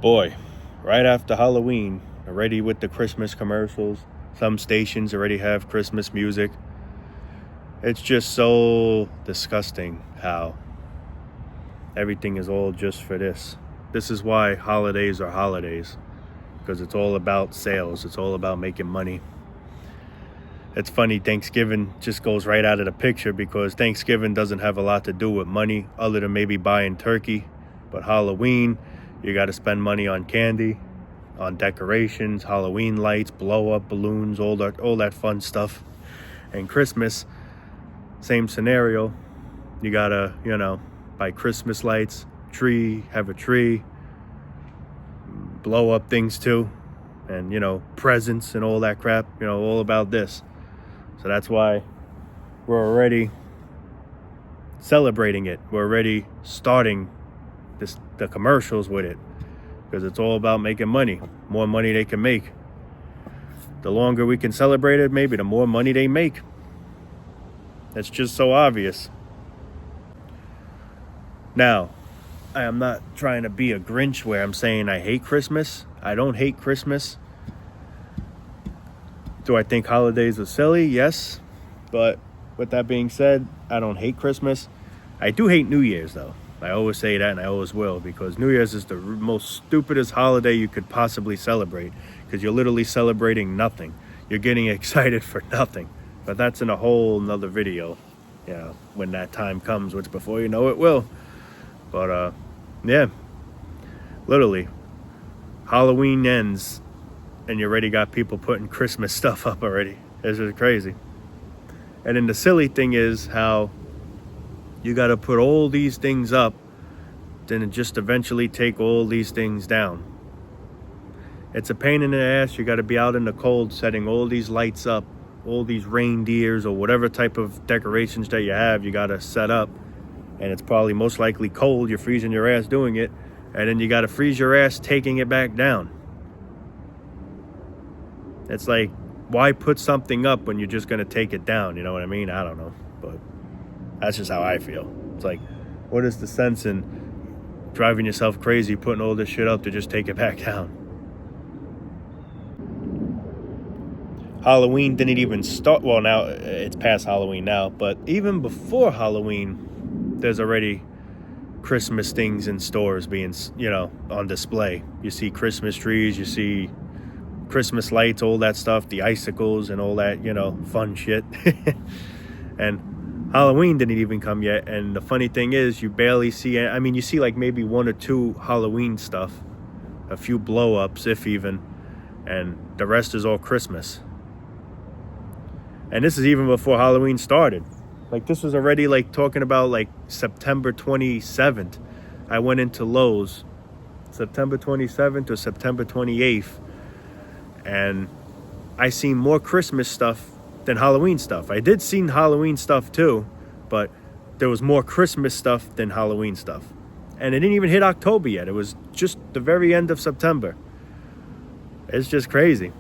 Boy, right after Halloween, already with the Christmas commercials, some stations already have Christmas music. It's just so disgusting how everything is all just for this. This is why holidays are holidays, because it's all about sales. It's all about making money. It's funny, Thanksgiving just goes right out of the picture because Thanksgiving doesn't have a lot to do with money other than maybe buying turkey. But Halloween, you got to spend money on candy, on decorations, Halloween lights, blow up balloons, all that fun stuff. And Christmas, same scenario. You got to, buy Christmas lights, have a tree, blow up things too, and, presents and all that crap, all about this. So that's why we're already celebrating it. We're already starting the commercials with it, because it's all about making money. More money they can make. The longer we can celebrate it, maybe the more money they make. It's just so obvious. Now, I am not trying to be a Grinch where I'm saying I hate Christmas. I don't hate Christmas. Do I think holidays are silly? Yes. But with that being said, I don't hate Christmas. I do hate New Year's, though. I always say that, and I always will, because New Year's is the most stupidest holiday you could possibly celebrate, because you're literally celebrating nothing. You're getting excited for nothing. But that's in a whole nother video, when that time comes, which before you know it will. But, literally, Halloween ends, and you already got people putting Christmas stuff up already. It's just crazy. And then the silly thing is how you got to put all these things up, then just eventually take all these things down. It's a pain in the ass. You got to be out in the cold setting all these lights up, all these reindeers or whatever type of decorations that you have, you got to set up. And it's probably most likely cold. You're freezing your ass doing it. And then you got to freeze your ass taking it back down. It's like, why put something up when you're just going to take it down? You know what I mean? I don't know. But that's just how I feel. It's like, what is the sense in driving yourself crazy, putting all this shit up to just take it back down? Halloween didn't even start. Well, now it's past Halloween now. But even before Halloween, there's already Christmas things in stores being, on display. You see Christmas trees, you see Christmas lights, all that stuff, the icicles and all that, fun shit. And Halloween didn't even come yet. And the funny thing is, you barely see, you see like maybe one or two Halloween stuff, a few blow-ups, if even, and the rest is all Christmas. And this is even before Halloween started. Like, this was already like talking about like September 27th. I went into Lowe's September 27th or September 28th. And I seen more Christmas stuff than Halloween stuff. I did see Halloween stuff too, but there was more Christmas stuff than Halloween stuff. And it didn't even hit October yet. It was just the very end of September. It's just crazy.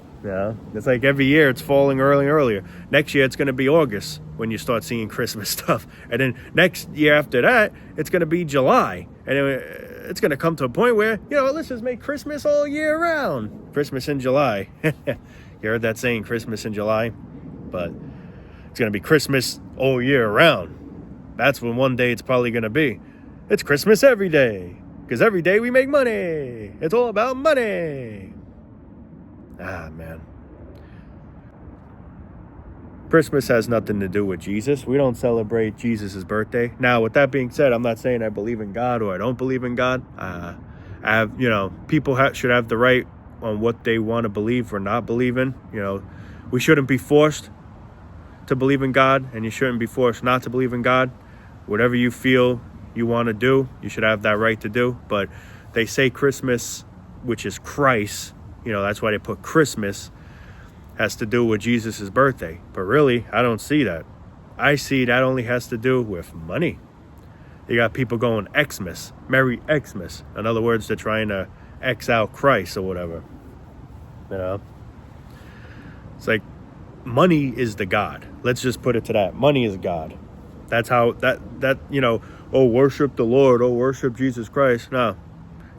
It's like every year it's falling earlier and earlier. Next year it's going to be August when you start seeing Christmas stuff. And then next year after that, it's going to be July. And it's going to come to a point where, let's just make Christmas all year round. Christmas in July. You heard that saying, Christmas in July? But it's going to be Christmas all year round. That's when one day it's probably going to be. It's Christmas every day. Because every day we make money. It's all about money. Man. Christmas has nothing to do with Jesus. We don't celebrate Jesus' birthday. Now, with that being said, I'm not saying I believe in God or I don't believe in God. I have, people should have the right on what they want to believe or not believe in. We shouldn't be forced to believe in God, and you shouldn't be forced not to believe in God. Whatever you feel you want to do, you should have that right to do. But they say Christmas, which is Christ, that's why they put Christmas, has to do with Jesus' birthday. But really, I don't see that. I see that only has to do with money. You got people going Xmas, Merry Xmas. In other words, they're trying to X out Christ or whatever. It's like, money is the God. Let's just put it to that. Money is God. That's how, worship the Lord. Worship Jesus Christ. No.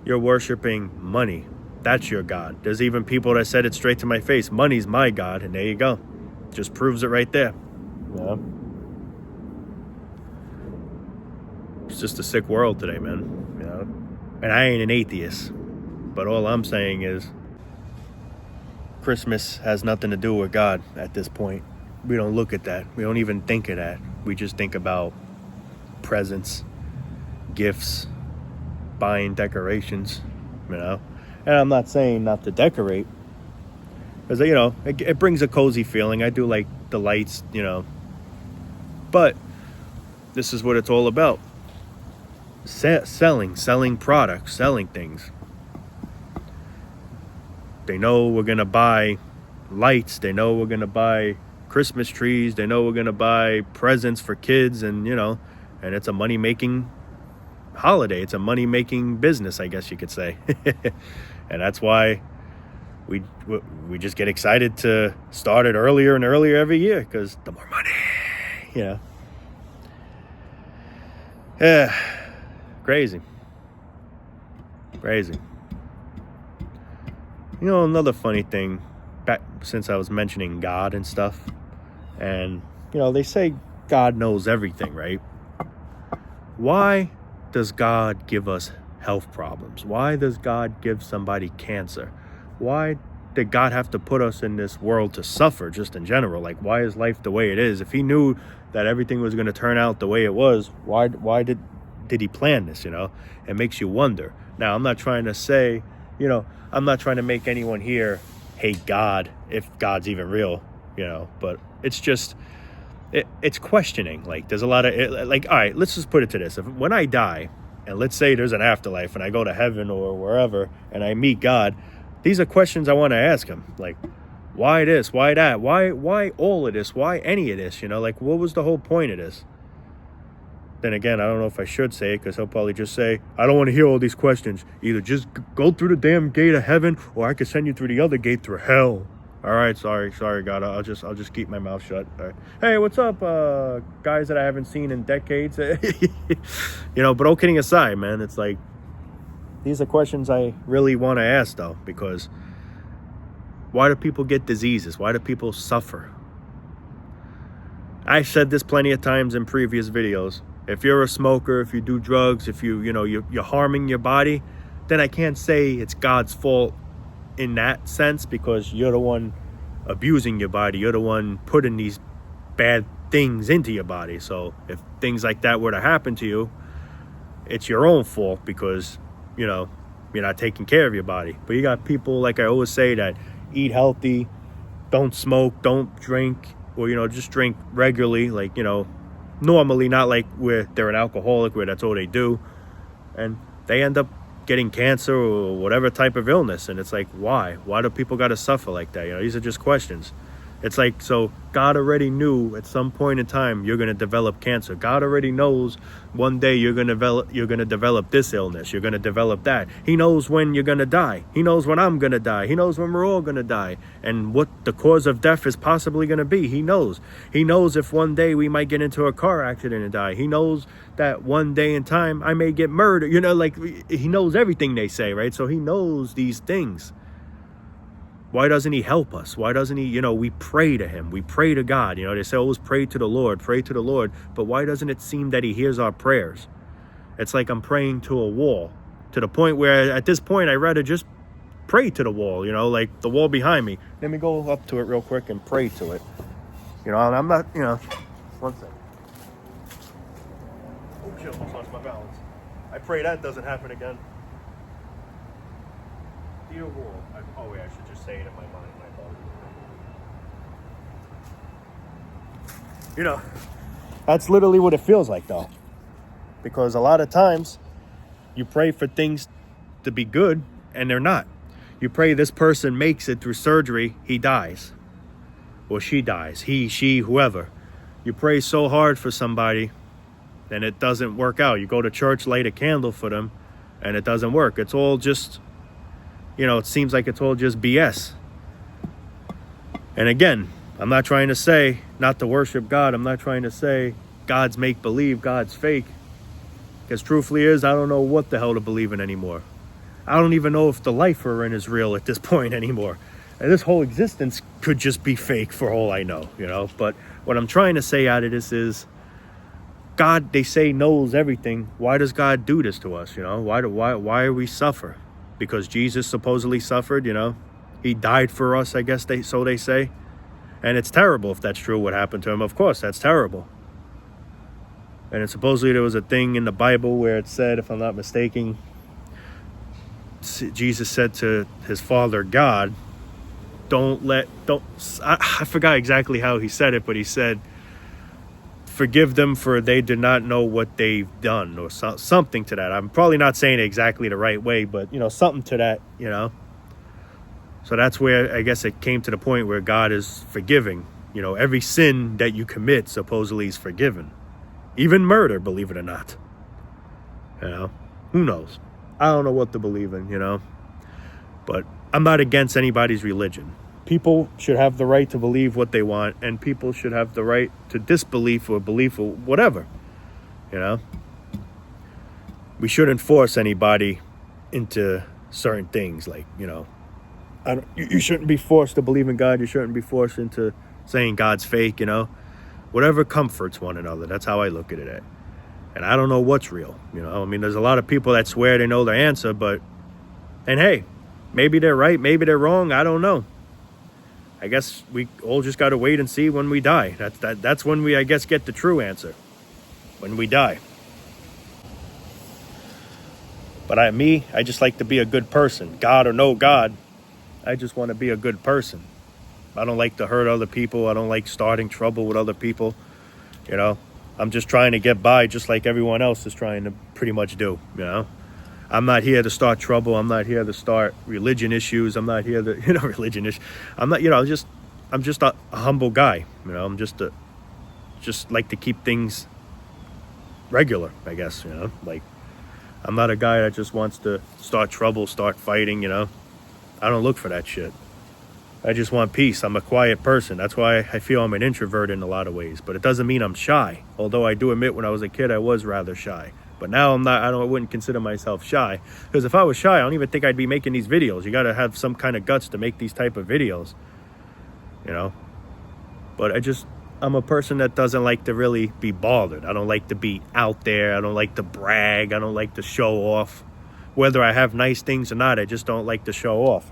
you're worshiping money. That's your God. There's even people that said it straight to my face. Money's my God. And there you go. Just proves it right there. Yeah. It's just a sick world today, man. You know? And I ain't an atheist. But all I'm saying is Christmas has nothing to do with God at this point. We don't look at that. We don't even think of that. We just think about presents, gifts, buying decorations, you know. And I'm not saying not to decorate, because, you know, it brings a cozy feeling. I do like the lights, you know. But this is what it's all about. Selling products, selling things. They know we're going to buy lights. They know we're going to buy Christmas trees. They know we're going to buy presents for kids, and, you know, and it's a money-making holiday. It's a money-making business, I guess you could say. And that's why we just get excited to start it earlier and earlier every year, because the more money, you know. Yeah, crazy. You know, another funny thing, back since I was mentioning God and stuff, and, you know, they say God knows everything, right? Why does God give us health problems? Why does God give somebody cancer? Why did God have to put us in this world to suffer, just in general? Like, why is life the way it is? If he knew that everything was going to turn out the way it was, why did he plan this, you know? It makes you wonder. Now, I'm not trying to say, you know, I'm not trying to make anyone here hate God, if God's even real, you know, but it's just, it's questioning. Like, there's a lot of, like, all right, let's just put it to this. When I die, and let's say there's an afterlife and I go to heaven or wherever and I meet God, these are questions I want to ask him. Like, why this? Why that? Why all of this? Why any of this? You know, like, what was the whole point of this? Then again, I don't know if I should say it, because he'll probably just say, I don't want to hear all these questions. Either just go through the damn gate of heaven, or I could send you through the other gate through hell. All right, sorry, God. I'll just keep my mouth shut. All right. Hey, what's up, guys that I haven't seen in decades? You know, but all kidding aside, man, it's like, these are questions I really want to ask, though, because why do people get diseases? Why do people suffer? I've said this plenty of times in previous videos. If you're a smoker, if you do drugs, if you're harming your body, then I can't say it's God's fault in that sense, because you're the one abusing your body. You're the one putting these bad things into your body. So if things like that were to happen to you, it's your own fault, because, you know, you're not taking care of your body. But you got people, like I always say, that eat healthy, don't smoke, don't drink, or, you know, just drink regularly, like, you know, normally, not like where they're an alcoholic, where that's all they do, and they end up getting cancer or whatever type of illness. And it's like, why do people got to suffer like that? You know, these are just questions. It's like, so God already knew at some point in time you're going to develop cancer. God already knows one day you're going to develop this illness. You're going to develop that. He knows when you're going to die. He knows when I'm going to die. He knows when we're all going to die, and what the cause of death is possibly going to be. He knows. He knows if one day we might get into a car accident and die. He knows that one day in time I may get murdered. You know, like, he knows everything, they say, right? So he knows these things. Why doesn't he help us? Why doesn't he, you know, we pray to him. We pray to God. You know, they say always pray to the Lord. But why doesn't it seem that he hears our prayers? It's like I'm praying to a wall, to the point where at this point I'd rather just pray to the wall, you know, like the wall behind me. Let me go up to it real quick and pray to it. You know, and I'm not, you know, one second. Oh, shit, almost lost my balance. I pray that doesn't happen again. Dear wall. Oh, wait, I should just say it in my mind. You know, that's literally what it feels like, though. Because a lot of times you pray for things to be good, and they're not. You pray this person makes it through surgery, he dies. Or she dies. He, she, whoever. You pray so hard for somebody, and it doesn't work out. You go to church, light a candle for them, and it doesn't work. It's all just, you know, it seems like it's all just BS. And again, I'm not trying to say not to worship God. I'm not trying to say God's make-believe, God's fake. Because truthfully I don't know what the hell to believe in anymore. I don't even know if the life we're in is real at this point anymore. And this whole existence could just be fake for all I know, But what I'm trying to say out of this is, God, they say, knows everything. Why does God do this to us? Why are we suffer? Because Jesus supposedly suffered, He died for us, I guess they say. And it's terrible if that's true, what happened to him. Of course, that's terrible. And supposedly there was a thing in the Bible where it said, if I'm not mistaken, Jesus said to his Father God, I forgot exactly how he said it, but he said, forgive them for they do not know what they've done, or something to that. I'm probably not saying it exactly the right way, but something to that, So that's where I guess it came to the point where God is forgiving. Every sin that you commit supposedly is forgiven. Even murder, believe it or not. Who knows? I don't know what to believe in, But I'm not against anybody's religion. People should have the right to believe what they want, and people should have the right to disbelief or belief or whatever. We shouldn't force anybody into certain things, like, you shouldn't be forced to believe in God. You shouldn't be forced into saying God's fake, Whatever comforts one another. That's how I look at it. And I don't know what's real, there's a lot of people that swear they know their answer, and hey, maybe they're right, maybe they're wrong, I don't know. I guess we all just got to wait and see when we die. That's when we, I guess, get the true answer. When we die. But I just like to be a good person. God or no God, I just want to be a good person. I don't like to hurt other people. I don't like starting trouble with other people. I'm just trying to get by just like everyone else is trying to pretty much do, I'm not here to start trouble. I'm not here to start religion issues. I'm not here to, religion issues. I'm not, I'm just a humble guy. I'm just like to keep things regular, I guess, like I'm not a guy that just wants to start trouble, start fighting, I don't look for that shit. I just want peace. I'm a quiet person. That's why I feel I'm an introvert in a lot of ways, but it doesn't mean I'm shy. Although I do admit when I was a kid, I was rather shy. But now I'm not, I wouldn't consider myself shy. Because if I was shy, I don't even think I'd be making these videos. You got to have some kind of guts to make these type of videos. But I'm a person that doesn't like to really be bothered. I don't like to be out there. I don't like to brag. I don't like to show off. Whether I have nice things or not, I just don't like to show off,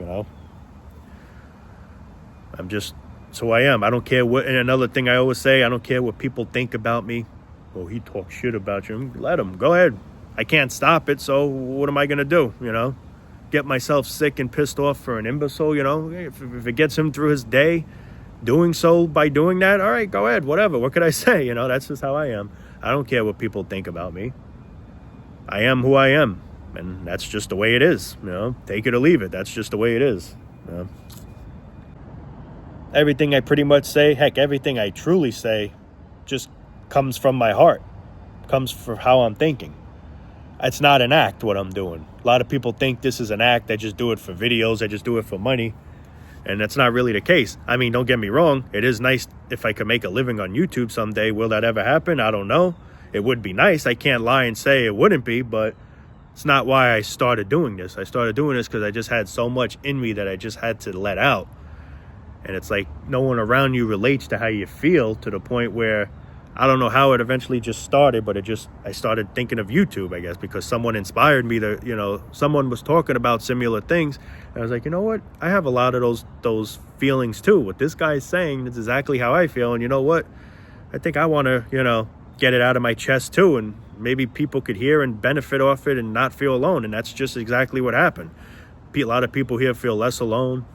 That's who I am. I don't care what, and another thing I always say, I don't care what people think about me. Oh, he talks shit about you. Let him. Go ahead. I can't stop it, so what am I going to do, Get myself sick and pissed off for an imbecile, If it gets him through his day, doing so by doing that, all right, go ahead, whatever. What could I say, That's just how I am. I don't care what people think about me. I am who I am, and that's just the way it is, Take it or leave it. That's just the way it is, Everything I pretty much say, heck, everything I truly say just comes from my heart, comes from how I'm thinking. It's not an act what I'm doing. A lot of people think this is an act. I just do it for videos. I just do it for money. And that's not really the case. I mean, don't get me wrong. It is nice if I could make a living on YouTube someday. Will that ever happen? I don't know. It would be nice. I can't lie and say it wouldn't be, but it's not why I started doing this. I started doing this because I just had so much in me that I just had to let out. And it's like no one around you relates to how you feel, to the point where I don't know how it eventually just started, but I started thinking of YouTube, I guess, because someone inspired me to, someone was talking about similar things. And I was like, you know what? I have a lot of those feelings too. What this guy is saying is exactly how I feel. And you know what? I think I want to, get it out of my chest too. And maybe people could hear and benefit off it and not feel alone. And that's just exactly what happened. A lot of people here feel less alone.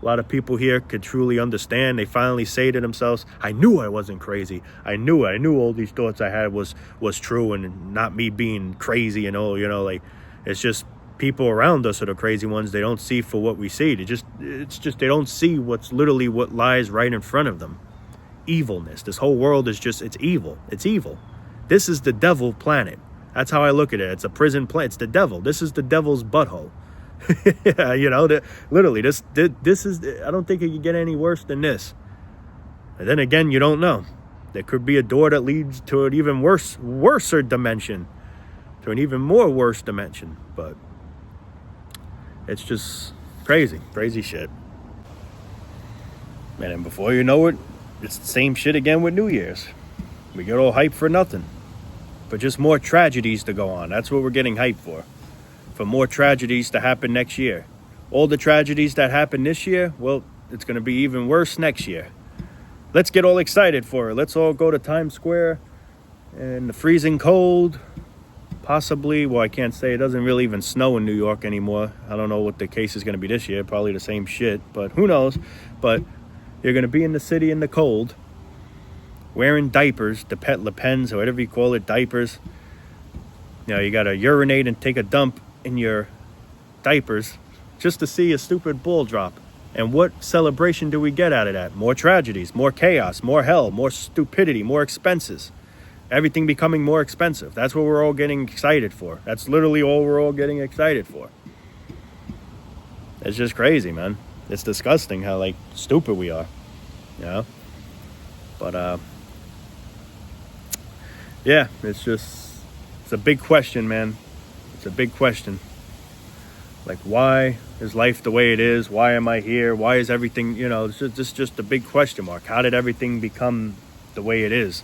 A lot of people here could truly understand. They finally say to themselves, I knew I wasn't crazy. I knew all these thoughts I had was true, and not me being crazy and all, like, it's just people around us are the crazy ones. They don't see for what we see. It's just they don't see what's literally what lies right in front of them. Evilness. This whole world is it's evil. It's evil. This is the devil planet. That's how I look at it. It's a prison planet. It's the devil. This is the devil's butthole. Literally, this is, I don't think it could get any worse than this. And then again, you don't know. There could be a door that leads to an even worser dimension, to an even more worse dimension. But It's just crazy shit. Man, and before you know it, it's the same shit again with New Year's. We get all hyped for nothing. For just more tragedies to go on. That's what we're getting hyped for. For more tragedies to happen next year. All the tragedies that happened this year, well, it's going to be even worse next year. Let's get all excited for it. Let's all go to Times Square in the freezing cold. Possibly, well, I can't say. It doesn't really even snow in New York anymore. I don't know what the case is going to be this year. Probably the same shit, but who knows. But you're going to be in the city in the cold, wearing diapers, the pet Le Pens, or whatever you call it, diapers. You know, you got to urinate and take a dump in your diapers just to see a stupid ball drop. And what celebration do we get out of that? More tragedies, more chaos, more hell, more stupidity, more expenses. Everything becoming more expensive. That's what we're all getting excited for. That's literally all we're all getting excited for. It's just crazy, man. It's disgusting how, like, stupid we are. You know? But, yeah, it's a big question, man. It's a big question. Like, why is life the way it is? Why am I here? Why is everything, you know, it's just a big question mark. How did everything become the way it is?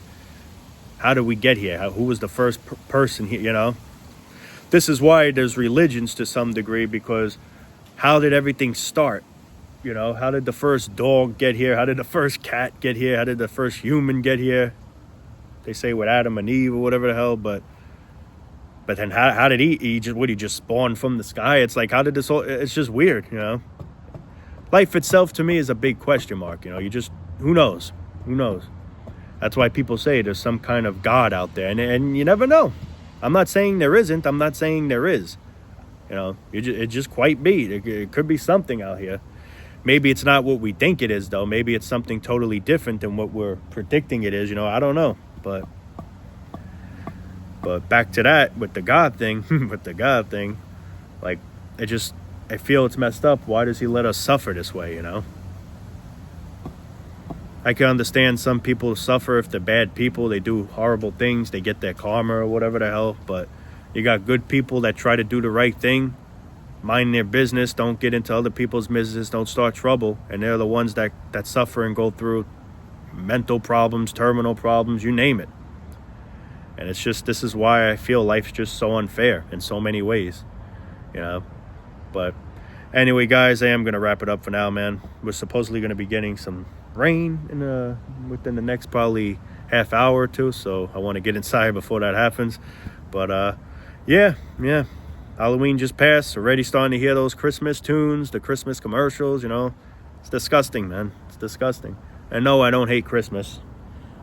How did we get here? Who was the first person here, you know? This is why there's religions to some degree, because how did everything start? You know, how did the first dog get here? How did the first cat get here? How did the first human get here? They say with Adam and Eve or whatever the hell, but then how did he just spawn from the sky? It's like, how did this all, it's just weird, you know? Life itself to me is a big question mark, you know? Who knows? That's why people say there's some kind of God out there, and you never know. I'm not saying there isn't. I'm not saying there is. You know, it just quite be. It could be something out here. Maybe it's not what we think it is, though. Maybe it's something totally different than what we're predicting it is. You know, I don't know. But back to that with the God thing, like, I feel it's messed up. Why does he let us suffer this way, you know? I can understand some people suffer if they're bad people. They do horrible things. They get their karma or whatever the hell. But you got good people that try to do the right thing, mind their business, don't get into other people's business, don't start trouble. And they're the ones that suffer and go through mental problems, terminal problems, you name it. And it's just, this is why I feel life's just so unfair in so many ways, you know. But anyway, guys, I am going to wrap it up for now, man. We're supposedly going to be getting some rain within the next probably half hour or two, so I want to get inside before that happens. But yeah, Halloween just passed. Already starting to hear those Christmas tunes, the Christmas commercials, you know. It's disgusting, man. It's disgusting. And no, I don't hate Christmas.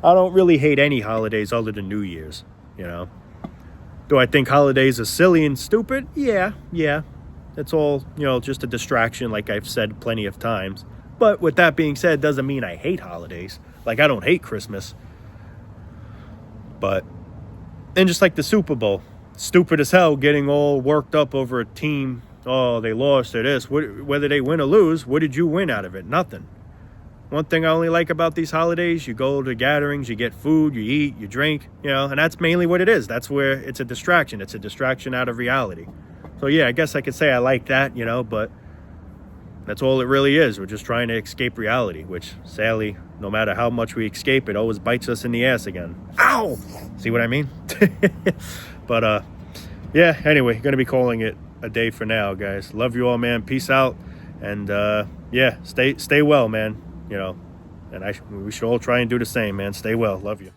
I don't really hate any holidays other than New Year's, you know. Do I think holidays are silly and stupid? Yeah. It's all, you know, just a distraction, like I've said plenty of times. But with that being said, doesn't mean I hate holidays. Like, I don't hate Christmas. And just like the Super Bowl, stupid as hell getting all worked up over a team. Oh, they lost or this. Whether they win or lose, what did you win out of it? Nothing. One thing I only like about these holidays, you go to gatherings, you get food, you eat, you drink, you know, and that's mainly what it is. That's where it's a distraction. It's a distraction out of reality. So, yeah, I guess I could say I like that, you know, but that's all it really is. We're just trying to escape reality, which, sadly, no matter how much we escape, it always bites us in the ass again. Ow! See what I mean? But, yeah, anyway, going to be calling it a day for now, guys. Love you all, man. Peace out. And, yeah, stay well, man. You know, and we should all try and do the same, man. Stay well. Love you.